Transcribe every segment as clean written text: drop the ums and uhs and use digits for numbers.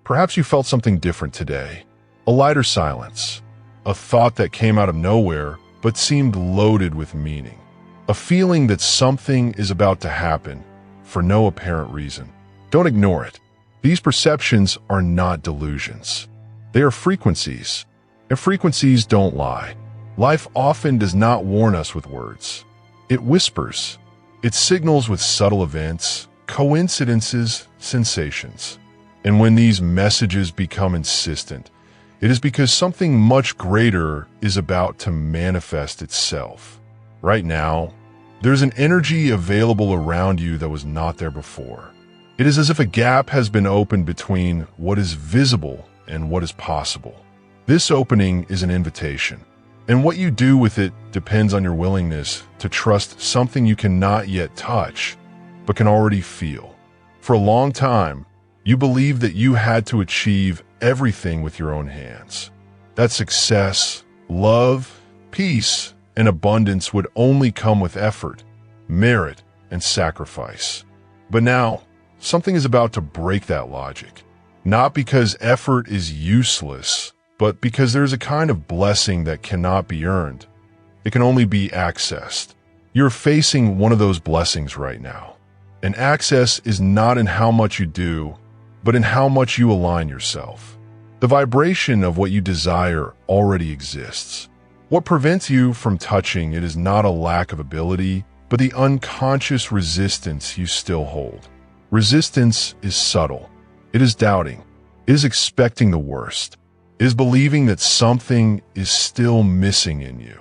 Perhaps you felt something different today. A lighter silence. A thought that came out of nowhere but seemed loaded with meaning. A feeling that something is about to happen for no apparent reason. Don't ignore it. These perceptions are not delusions. They are frequencies, and frequencies don't lie. Life often does not warn us with words. It whispers. It signals with subtle events, coincidences, sensations. And when these messages become insistent, it is because something much greater is about to manifest itself. Right now, there's an energy available around you that was not there before. It is as if a gap has been opened between what is visible and what is possible. This opening is an invitation, and what you do with it depends on your willingness to trust something you cannot yet touch, but can already feel. For a long time, you believed that you had to achieve everything with your own hands. That success, love, peace, and abundance would only come with effort, merit, and sacrifice. But now, something is about to break that logic. Not because effort is useless, but because there's a kind of blessing that cannot be earned. It can only be accessed. You're facing one of those blessings right now. And access is not in how much you do, but in how much you align yourself. The vibration of what you desire already exists. What prevents you from touching it is not a lack of ability, but the unconscious resistance you still hold. Resistance is subtle. It is doubting. It is expecting the worst. It is believing that something is still missing in you.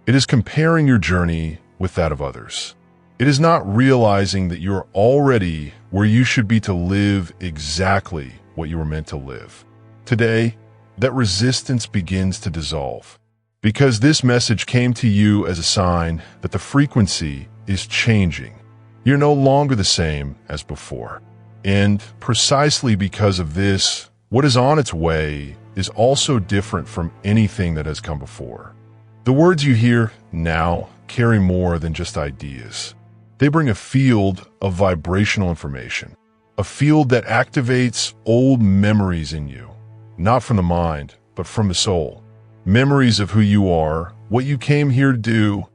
It is comparing your journey with that of others. It is not realizing that you're already where you should be to live exactly what you were meant to live. Today, that resistance begins to dissolve, because this message came to you as a sign that the frequency is changing. You're no longer the same as before. And precisely because of this, what is on its way is also different from anything that has come before. The words you hear now carry more than just ideas. They bring a field of vibrational information, a field that activates old memories in you, not from the mind, but from the soul. Memories of who you are, what you came here to do,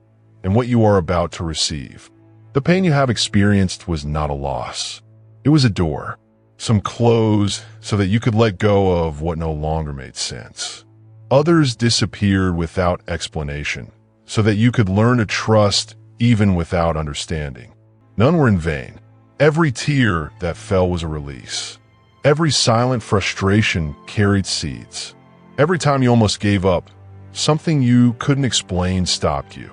and what you are about to receive. The pain you have experienced was not a loss. It was a door, some close so that you could let go of what no longer made sense. Others disappeared without explanation, so that you could learn to trust even without understanding. None were in vain. Every tear that fell was a release. Every silent frustration carried seeds. Every time you almost gave up, something you couldn't explain stopped you.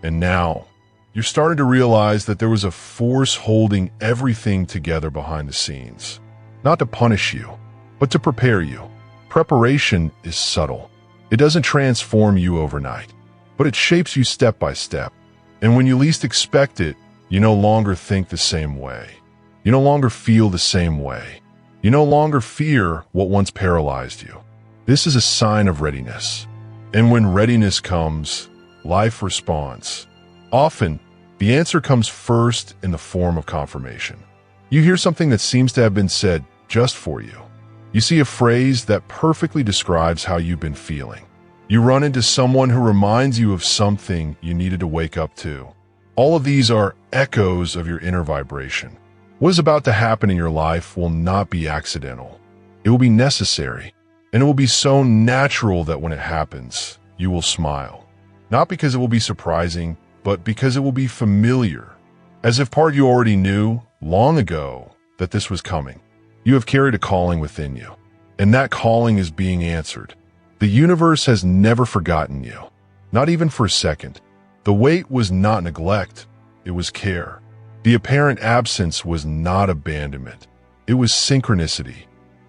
And now, you're starting to realize that there was a force holding everything together behind the scenes. Not to punish you, but to prepare you. Preparation is subtle. It doesn't transform you overnight, but it shapes you step by step. And when you least expect it, you no longer think the same way. You no longer feel the same way. You no longer fear what once paralyzed you. This is a sign of readiness. And when readiness comes, life responds. Often, the answer comes first in the form of confirmation. You hear something that seems to have been said just for you. You see a phrase that perfectly describes how you've been feeling. You run into someone who reminds you of something you needed to wake up to. All of these are echoes of your inner vibration. What is about to happen in your life will not be accidental. It will be necessary, and it will be so natural that when it happens, you will smile. Not because it will be surprising, but because it will be familiar, as if part of you already knew long ago that this was coming. You have carried a calling within you, and that calling is being answered. The universe has never forgotten you, not even for a second. The wait was not neglect, it was care. The apparent absence was not abandonment, it was synchronicity.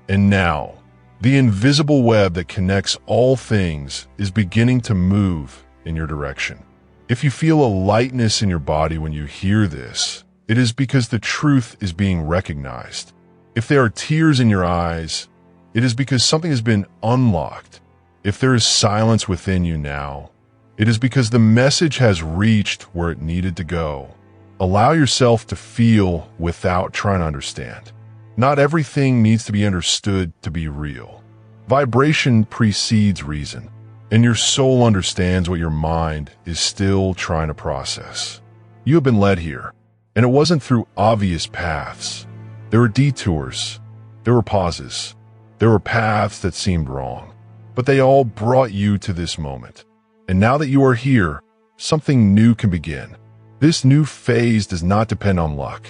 And now, the invisible web that connects all things is beginning to move in your direction. If you feel a lightness in your body when you hear this, it is because the truth is being recognized. If there are tears in your eyes, it is because something has been unlocked. If there is silence within you now, it is because the message has reached where it needed to go. Allow yourself to feel without trying to understand. Not everything needs to be understood to be real. Vibration precedes reason, and your soul understands what your mind is still trying to process. You have been led here, and it wasn't through obvious paths. There were detours, there were pauses, there were paths that seemed wrong, but they all brought you to this moment. And now that you are here, something new can begin. This new phase does not depend on luck.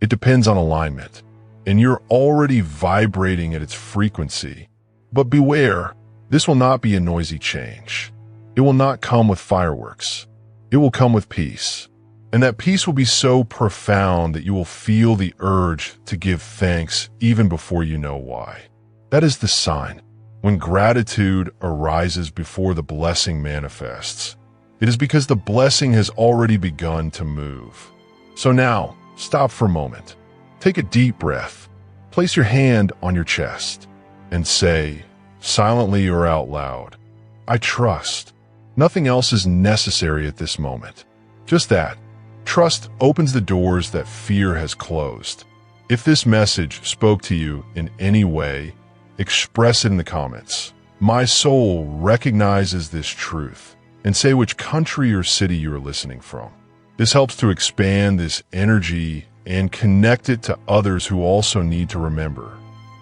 It depends on alignment, and you're already vibrating at its frequency. But beware, this will not be a noisy change. It will not come with fireworks. It will come with peace. And that peace will be so profound that you will feel the urge to give thanks even before you know why. That is the sign. When gratitude arises before the blessing manifests, it is because the blessing has already begun to move. So now, stop for a moment. Take a deep breath. Place your hand on your chest and say, silently or out loud, I trust. Nothing else is necessary at this moment. Just that. Trust opens the doors that fear has closed. If this message spoke to you in any way, express it in the comments. My soul recognizes this truth, and say which country or city you are listening from. This helps to expand this energy and connect it to others who also need to remember.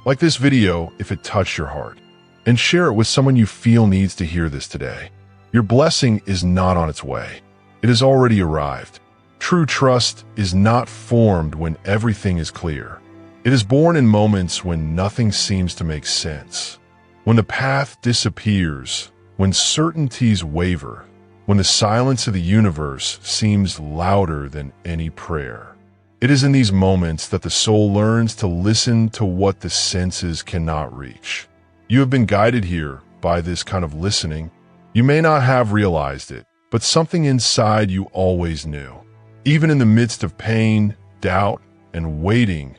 Like this video if it touched your heart, and share it with someone you feel needs to hear this today. Your blessing is not on its way. It has already arrived. True trust is not formed when everything is clear. It is born in moments when nothing seems to make sense. When the path disappears, when certainties waver, when the silence of the universe seems louder than any prayer. It is in these moments that the soul learns to listen to what the senses cannot reach. You have been guided here by this kind of listening. You may not have realized it, but something inside you always knew. Even in the midst of pain, doubt, and waiting,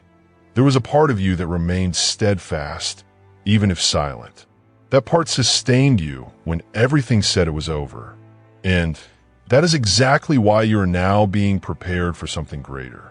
there was a part of you that remained steadfast, even if silent. That part sustained you when everything said it was over. And that is exactly why you are now being prepared for something greater.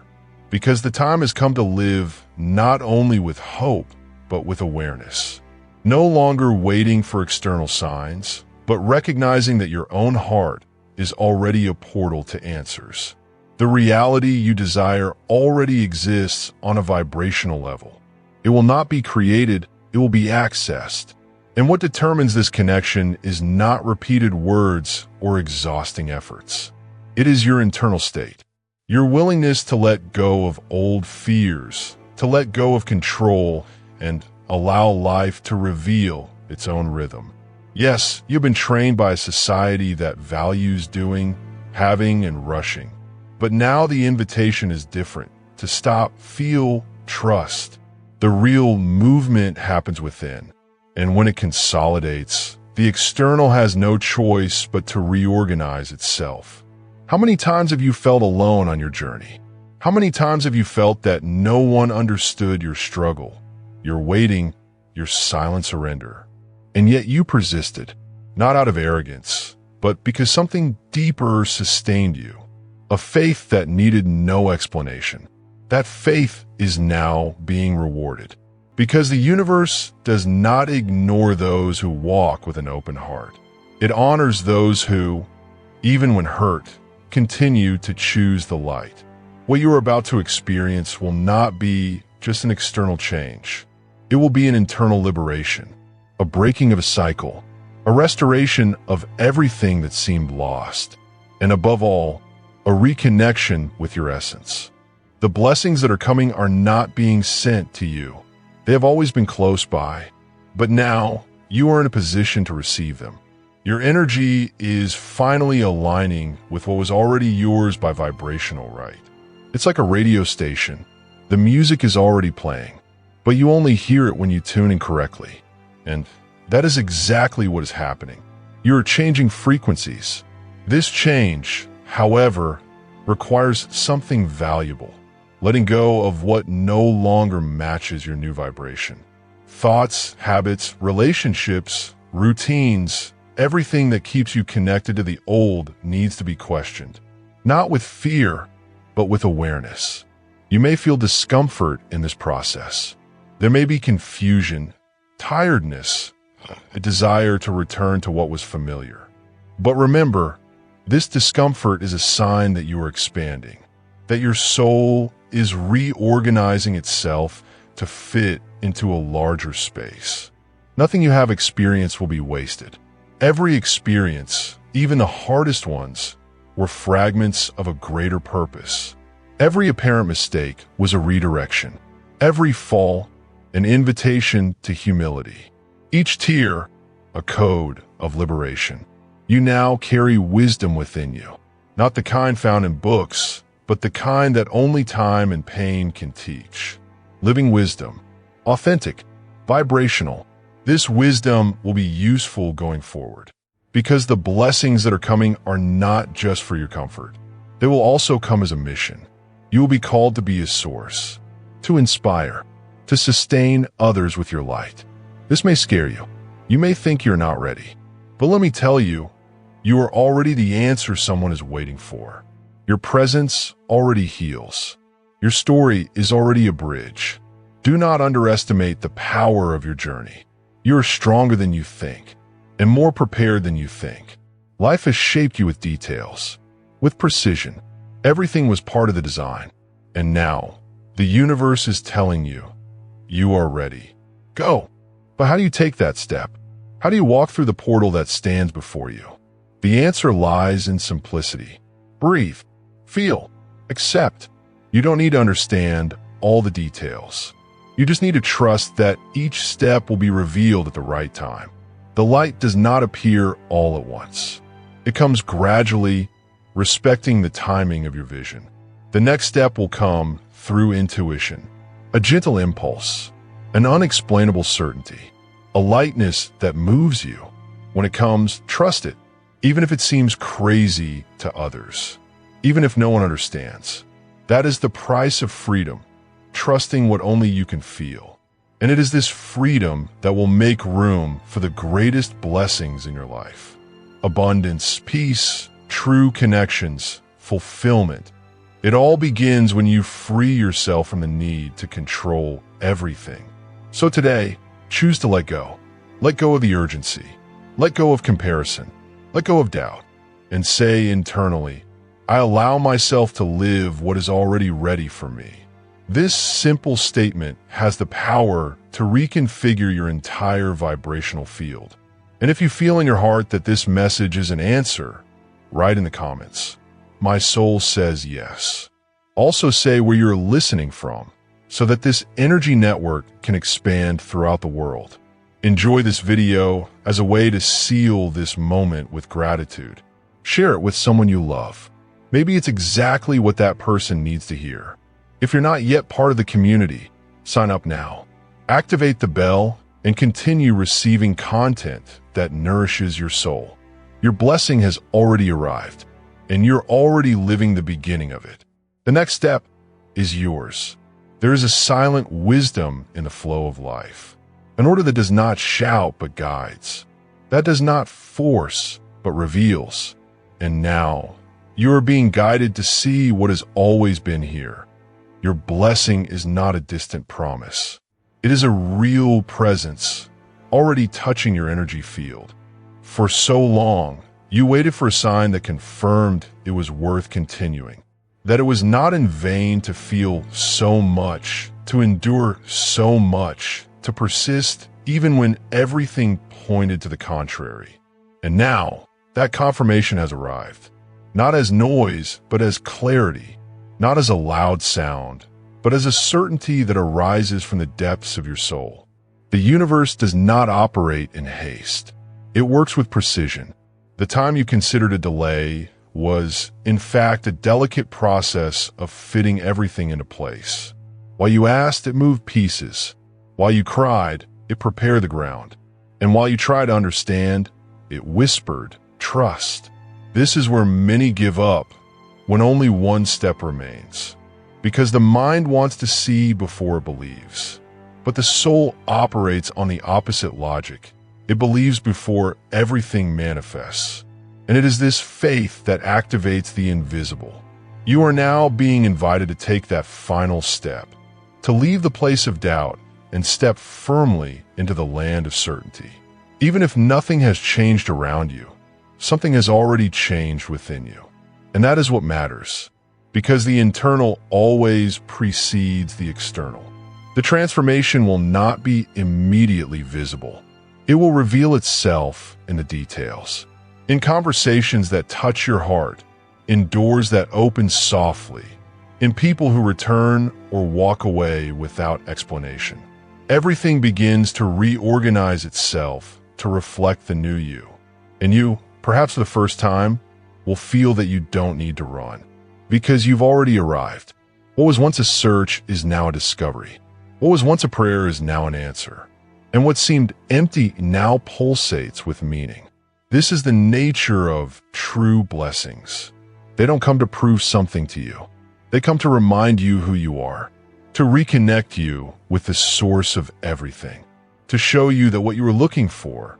Because the time has come to live not only with hope, but with awareness. No longer waiting for external signs, but recognizing that your own heart is already a portal to answers. The reality you desire already exists on a vibrational level. It will not be created, it will be accessed. And what determines this connection is not repeated words or exhausting efforts. It is your internal state, your willingness to let go of old fears, to let go of control, and allow life to reveal its own rhythm. Yes, you've been trained by a society that values doing, having, and rushing. But now the invitation is different. To stop, feel, trust. The real movement happens within. And when it consolidates, the external has no choice but to reorganize itself. How many times have you felt alone on your journey? How many times have you felt that no one understood your struggle, your waiting, your silent surrender? And yet you persisted, not out of arrogance, but because something deeper sustained you. A faith that needed no explanation. That faith is now being rewarded. Because the universe does not ignore those who walk with an open heart. It honors those who, even when hurt, continue to choose the light. What you are about to experience will not be just an external change. It will be an internal liberation, a breaking of a cycle, a restoration of everything that seemed lost, and above all, a reconnection with your essence. The blessings that are coming are not being sent to you. They have always been close by, but now you are in a position to receive them. Your energy is finally aligning with what was already yours by vibrational right. It's like a radio station. The music is already playing, but you only hear it when you tune in correctly. And that is exactly what is happening. You are changing frequencies. This change, however, requires something valuable. Letting go of what no longer matches your new vibration. Thoughts, habits, relationships, routines, everything that keeps you connected to the old needs to be questioned. Not with fear, but with awareness. You may feel discomfort in this process. There may be confusion, tiredness, a desire to return to what was familiar. But remember, this discomfort is a sign that you are expanding, that your soul is reorganizing itself to fit into a larger space. Nothing you have experienced will be wasted. Every experience, even the hardest ones, were fragments of a greater purpose. Every apparent mistake was a redirection. Every fall, an invitation to humility. Each tear, a code of liberation. You now carry wisdom within you, not the kind found in books, but the kind that only time and pain can teach. Living wisdom, authentic, vibrational. This wisdom will be useful going forward, because the blessings that are coming are not just for your comfort. They will also come as a mission. You will be called to be a source, to inspire, to sustain others with your light. This may scare you. You may think you're not ready. But let me tell you, you are already the answer someone is waiting for. Your presence already heals. Your story is already a bridge. Do not underestimate the power of your journey. You are stronger than you think, and more prepared than you think. Life has shaped you with details, with precision. Everything was part of the design. And now, the universe is telling you, you are ready. Go. But how do you take that step? How do you walk through the portal that stands before you? The answer lies in simplicity. Breathe, feel, accept. You don't need to understand all the details. You just need to trust that each step will be revealed at the right time. The light does not appear all at once. It comes gradually, respecting the timing of your vision. The next step will come through intuition, a gentle impulse, an unexplainable certainty, a lightness that moves you. When it comes, trust it, even if it seems crazy to others, even if no one understands. That is the price of freedom, trusting what only you can feel. And it is this freedom that will make room for the greatest blessings in your life. Abundance, peace, true connections, fulfillment. It all begins when you free yourself from the need to control everything. So today, choose to let go. Let go of the urgency. Let go of comparison. Let go of doubt. And say internally, I allow myself to live what is already ready for me. This simple statement has the power to reconfigure your entire vibrational field. And if you feel in your heart that this message is an answer, write in the comments, my soul says yes. Also say where you're listening from, so that this energy network can expand throughout the world. Enjoy this video as a way to seal this moment with gratitude. Share it with someone you love. Maybe it's exactly what that person needs to hear. If you're not yet part of the community, sign up now. Activate the bell and continue receiving content that nourishes your soul. Your blessing has already arrived, and you're already living the beginning of it. The next step is yours. There is a silent wisdom in the flow of life, an order that does not shout but guides, that does not force but reveals. And now, you are being guided to see what has always been here. Your blessing is not a distant promise. It is a real presence, already touching your energy field. For so long, you waited for a sign that confirmed it was worth continuing, that it was not in vain to feel so much, to endure so much, to persist even when everything pointed to the contrary. And now, that confirmation has arrived, not as noise, but as clarity, not as a loud sound, but as a certainty that arises from the depths of your soul. The universe does not operate in haste. It works with precision. The time you considered a delay was, in fact, a delicate process of fitting everything into place. While you asked, it moved pieces. While you cried, it prepared the ground. And while you tried to understand, it whispered, trust. This is where many give up, when only one step remains. Because the mind wants to see before it believes. But the soul operates on the opposite logic. It believes before everything manifests. And it is this faith that activates the invisible. You are now being invited to take that final step, to leave the place of doubt and step firmly into the land of certainty. Even if nothing has changed around you, something has already changed within you. And that is what matters, because the internal always precedes the external. The transformation will not be immediately visible. It will reveal itself in the details, in conversations that touch your heart, in doors that open softly, in people who return or walk away without explanation. Everything begins to reorganize itself to reflect the new you. And you, perhaps for the first time, will feel that you don't need to run, because you've already arrived. What was once a search is now a discovery. What was once a prayer is now an answer. And what seemed empty now pulsates with meaning. This is the nature of true blessings. They don't come to prove something to you. They come to remind you who you are, to reconnect you with the source of everything, to show you that what you were looking for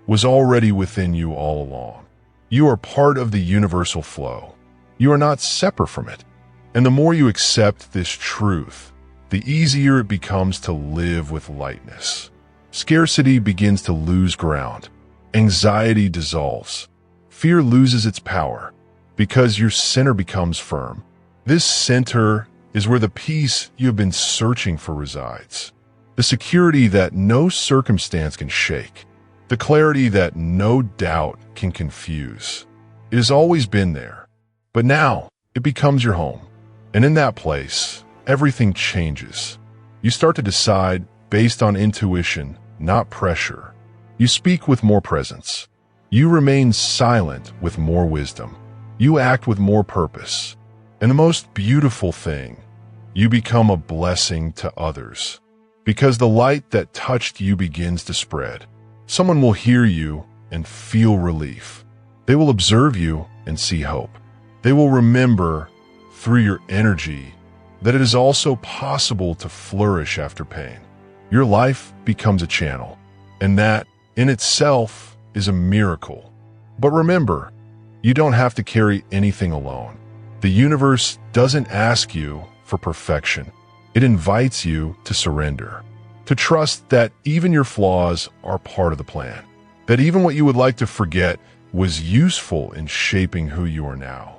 was already within you all along. You are part of the universal flow. You are not separate from it. And the more you accept this truth, the easier it becomes to live with lightness. Scarcity begins to lose ground. Anxiety dissolves. Fear loses its power because your center becomes firm. This center is where the peace you have been searching for resides. The security that no circumstance can shake. The clarity that no doubt can confuse. It has always been there, but now it becomes your home. And in that place, everything changes. You start to decide based on intuition, not pressure. You speak with more presence. You remain silent with more wisdom. You act with more purpose. And the most beautiful thing, you become a blessing to others. Because the light that touched you begins to spread. Someone will hear you and feel relief. They will observe you and see hope. They will remember through your energy that it is also possible to flourish after pain. Your life becomes a channel, and that in itself is a miracle. But remember, you don't have to carry anything alone. The universe doesn't ask you for perfection. It invites you to surrender, to trust that even your flaws are part of the plan, that even what you would like to forget was useful in shaping who you are now.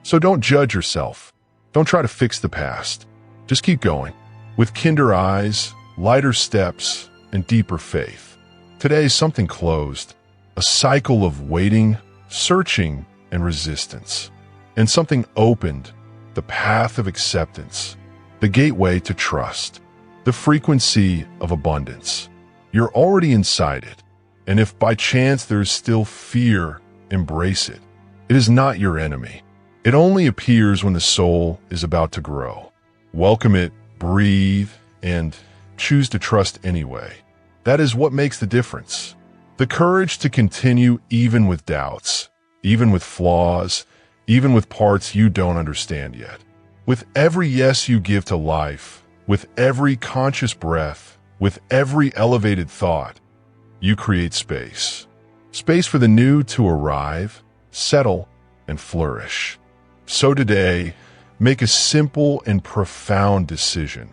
So don't judge yourself. Don't try to fix the past. Just keep going, with kinder eyes, lighter steps, and deeper faith. Today, something closed, a cycle of waiting, searching, and resistance. And something opened, the path of acceptance, the gateway to trust, the frequency of abundance. You're already inside it, and if by chance there is still fear, embrace it. It is not your enemy. It only appears when the soul is about to grow. Welcome it, breathe, and choose to trust anyway. That is what makes the difference. The courage to continue even with doubts, even with flaws, even with parts you don't understand yet. With every yes you give to life, with every conscious breath, with every elevated thought, you create space. Space for the new to arrive, settle, and flourish. So today, make a simple and profound decision.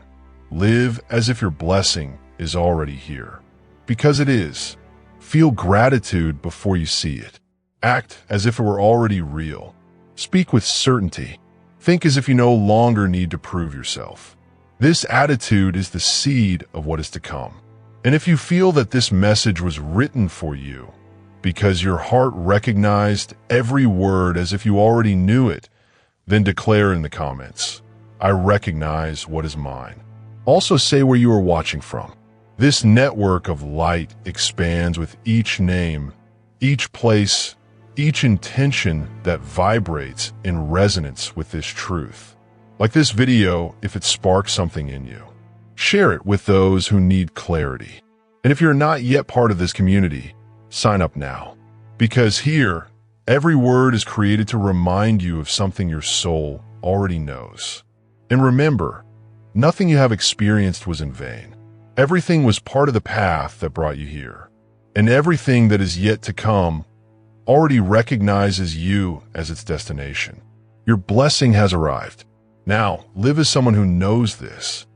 Live as if your blessing is already here. Because it is. Feel gratitude before you see it. Act as if it were already real. Speak with certainty. Think as if you no longer need to prove yourself. This attitude is the seed of what is to come. And if you feel that this message was written for you, because your heart recognized every word as if you already knew it, then declare in the comments, I recognize what is mine. Also say where you are watching from. This network of light expands with each name, each place, each intention that vibrates in resonance with this truth. Like this video, if it sparks something in you, share it with those who need clarity. And if you're not yet part of this community, sign up now. Because here, every word is created to remind you of something your soul already knows. And remember, nothing you have experienced was in vain. Everything was part of the path that brought you here. And everything that is yet to come already recognizes you as its destination. Your blessing has arrived. Now, live as someone who knows this.